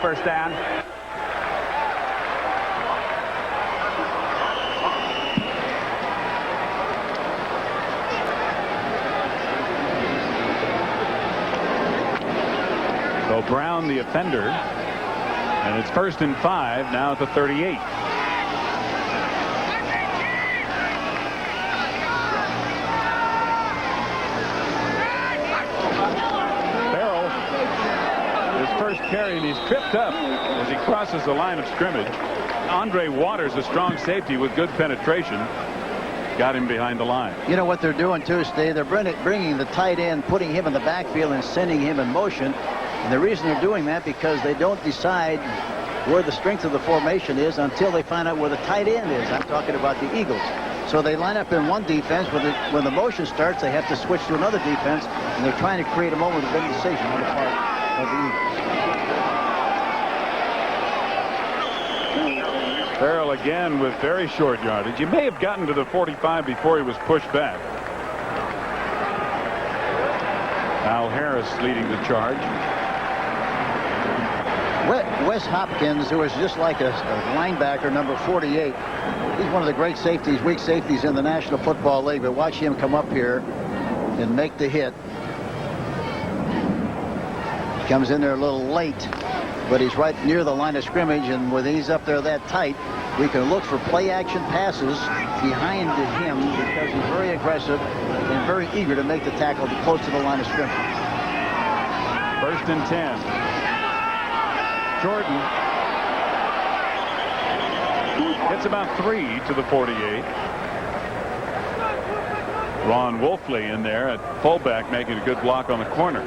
first down. So Brown, the offender, and it's 1st and 5 now at the 38. Farrell, his first carry, and he's tripped up as he crosses the line of scrimmage. Andre Waters, a strong safety with good penetration, got him behind the line. You know what they're doing too, Steve? They're bringing the tight end, putting him in the backfield and sending him in motion. And the reason they're doing that because they don't decide where the strength of the formation is until they find out where the tight end is. I'm talking about the Eagles. So they line up in one defense. When the motion starts, they have to switch to another defense, and they're trying to create a moment of indecision on the part of the Eagles. Farrell again with very short yardage. He may have gotten to the 45 before he was pushed back. Al Harris leading the charge. Wes Hopkins, who is just like a linebacker, number 48. He's one of the great safeties, weak safeties in the National Football League. But watch him come up here and make the hit. Comes in there a little late, but he's right near the line of scrimmage, and when he's up there that tight, we can look for play-action passes behind him because he's very aggressive and very eager to make the tackle close to the line of scrimmage. 1st and 10. Jordan gets about 3 to the 48. Ron Wolfley in there at fullback making a good block on the corner.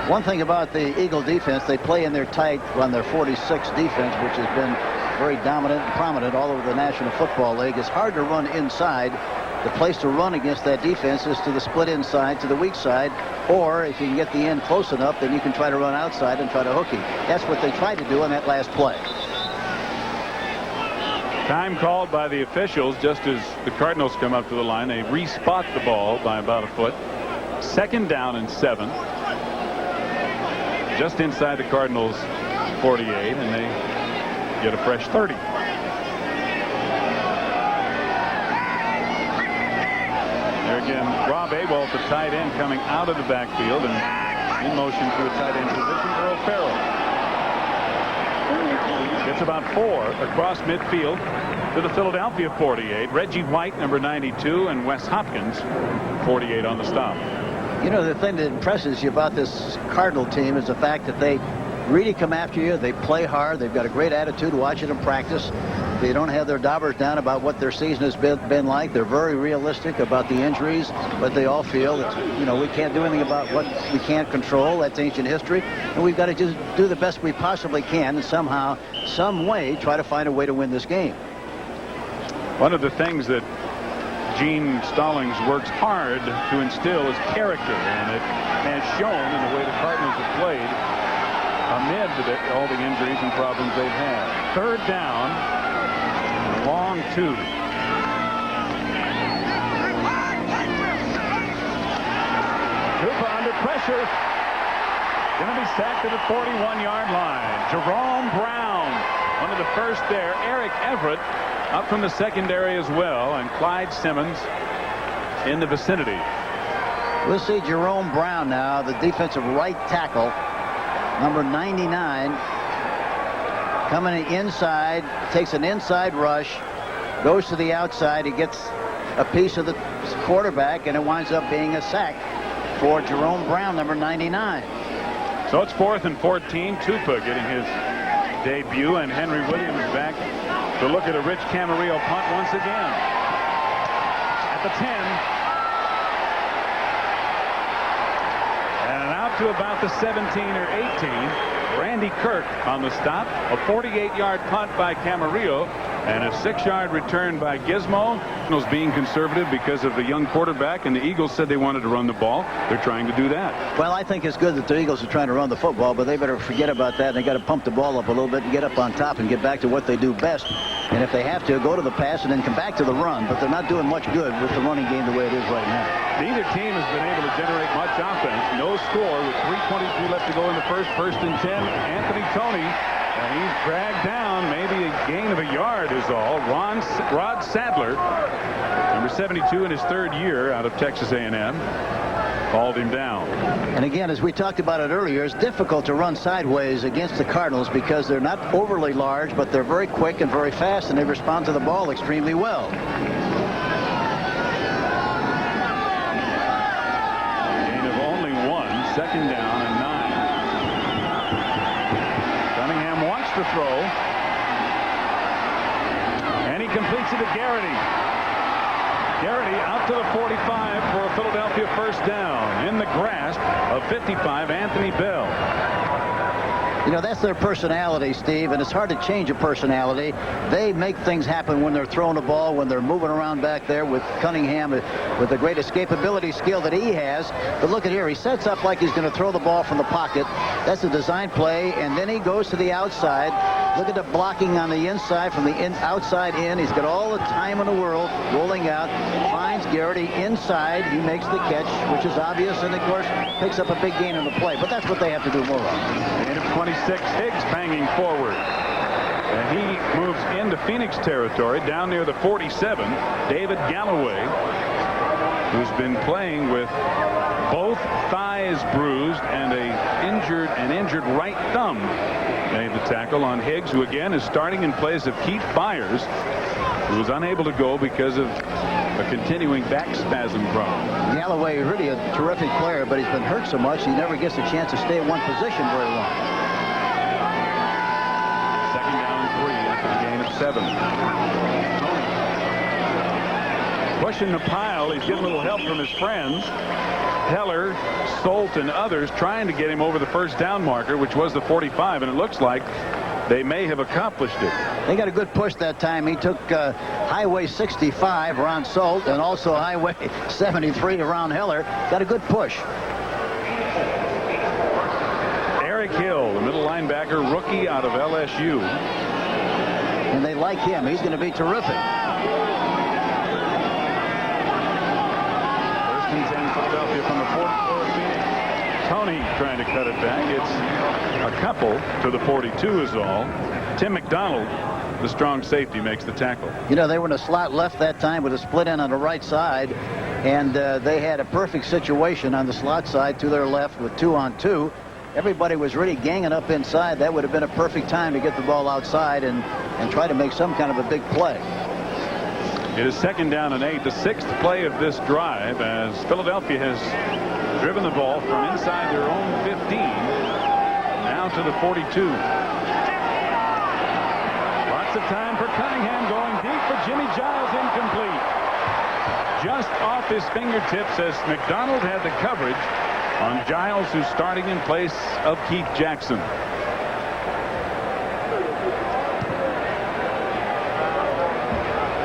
One thing about the Eagle defense, they play in their tight on their 46 defense, which has been very dominant and prominent all over the National Football League. It's hard to run inside. The place to run against that defense is to the split inside, to the weak side, or if you can get the end close enough, then you can try to run outside and try to hook him. That's what they tried to do on that last play. Time called by the officials just as the Cardinals come up to the line. They re-spot the ball by about a foot. 2nd down and 7. Just inside the Cardinals 48, and they get a fresh 30. There again, Rob Awalt, the tight end, coming out of the backfield and in motion to a tight end position. Earl Farrell gets about 4 across midfield to the Philadelphia 48. Reggie White, number 92, and Wes Hopkins, 48 on the stop. You know, the thing that impresses you about this Cardinal team is the fact that they really come after you. They play hard. They've got a great attitude watching them practice. They don't have their daubers down about what their season has been like. They're very realistic about the injuries, but they all feel that, you know, we can't do anything about what we can't control. That's ancient history, and we've got to just do the best we possibly can and somehow, some way, try to find a way to win this game. One of the things that Gene Stallings works hard to instill is character, and it has shown in the way the Cardinals have played amid all the injuries and problems they've had. 3rd down, long 2. Koopa under pressure. Going to be sacked at the 41-yard line. Jerome Brown, one of the first there. Eric Everett up from the secondary as well, and Clyde Simmons in the vicinity. We'll see Jerome Brown now, the defensive right tackle, number 99, coming inside, takes an inside rush, goes to the outside. He gets a piece of the quarterback, and it winds up being a sack for Jerome Brown, number 99. So it's 4th and 14. Tupa getting his debut, and Henry Williams back to look at a Rich Camarillo punt once again. At the 10. And out to about the 17 or 18. Randy Kirk on the stop. A 48-yard punt by Camarillo. And a 6-yard return by Gizmo. Cardinals being conservative because of the young quarterback, and the Eagles said they wanted to run the ball. They're trying to do that. Well, I think it's good that the Eagles are trying to run the football, but they better forget about that. They got to pump the ball up a little bit and get up on top and get back to what they do best. And if they have to, go to the pass and then come back to the run. But they're not doing much good with the running game the way it is right now. Neither team has been able to generate much offense. No score with 3:23 left to go in the first. First and 10. Anthony Toney. And he's dragged down. Maybe a gain of a yard is all. Rod Sadler, number 72 in his 3rd year out of Texas A&M, hauled him down. And again, as we talked about it earlier, it's difficult to run sideways against the Cardinals because they're not overly large, but they're very quick and very fast, and they respond to the ball extremely well. Gain of only 1. Second down and 9. To throw, and he completes it to Garrity. Garrity out to the 45 for a Philadelphia first down. In the grasp of 55, Anthony Bell. You know, that's their personality, Steve, and it's hard to change a personality. They make things happen when they're throwing the ball, when they're moving around back there with Cunningham with the great escapability skill that he has. But look at here. He sets up like he's going to throw the ball from the pocket. That's a design play, and then he goes to the outside. Look at the blocking on the inside from the outside in. He's got all the time in the world rolling out. Finds Garrity inside. He makes the catch, which is obvious, and, of course, picks up a big gain on the play. But that's what they have to do more of. Gain of 26. Higgs banging forward. And he moves into Phoenix territory down near the 47. David Galloway, who's been playing with both thighs bruised and an injured right thumb, made the tackle on Higgs, who again is starting in place of Keith Byers, who was unable to go because of a continuing back spasm problem. Galloway is really a terrific player, but he's been hurt so much he never gets a chance to stay in one position very long. Second down and 3 after the gain of 7. Pushing the pile. He's getting a little help from his friends. Heller, Solt, and others trying to get him over the first down marker, which was the 45, and it looks like they may have accomplished it. They got a good push that time. He took Highway 65 around Solt and also Highway 73 around Heller. Got a good push. Eric Hill, the middle linebacker, rookie out of LSU. And they like him. He's going to be terrific. First and 10, Philadelphia from the 44 of Phoenix. Toney trying to cut it back. It's a couple to the 42 is all. Tim McDonald, the strong safety, makes the tackle. You know, they were in a slot left that time with a split in on the right side, and they had a perfect situation on the slot side to their left with 2-on-2. Everybody was really ganging up inside. That would have been a perfect time to get the ball outside and try to make some kind of a big play. It is second down and 8, the 6th play of this drive, as Philadelphia has driven the ball from inside their own 15 now to the 42. Lots of time for Cunningham, going deep for Jimmy Giles, incomplete. Just off his fingertips as McDonald had the coverage on Giles, who's starting in place of Keith Jackson.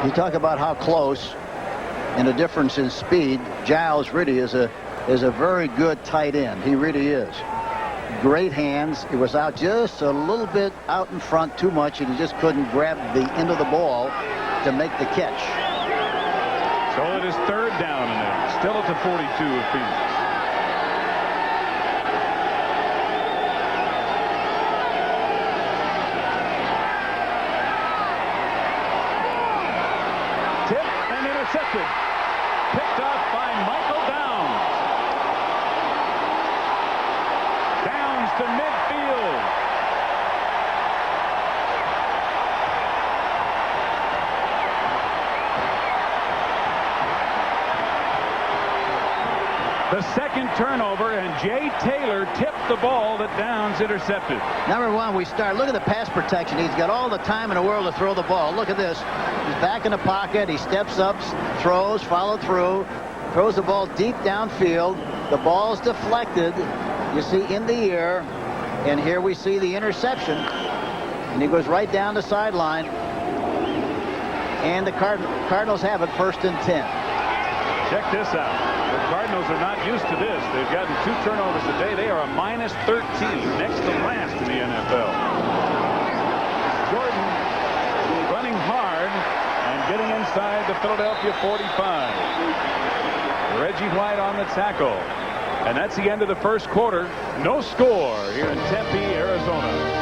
You talk about how close and the difference in speed. Giles really is a very good tight end. He really is. Great hands. It was out just a little bit out in front too much, and he just couldn't grab the end of the ball to make the catch. So it is third down and 8. Still at the 42 of Phoenix. Intercepted. Picked off by Michael Downs. Downs to midfield. The second turnover, and Jay Taylor tipped the ball that Downs intercepted. Number one, we start. Look at the pass protection. He's got all the time in the world to throw the ball. Look at this. He's back in the pocket. He steps up, throws, follow through, throws the ball deep downfield. The ball's deflected, you see, in the air. And here we see the interception. And he goes right down the sideline. And the Cardinals have it 1st and 10. Check this out. The Cardinals are not used to this. They've gotten 2 turnovers a day. They are a -13, next to last in the NFL. Jordan running hard and getting inside the Philadelphia 45. Reggie White on the tackle. And that's the end of the first quarter. No score here in Tempe, Arizona.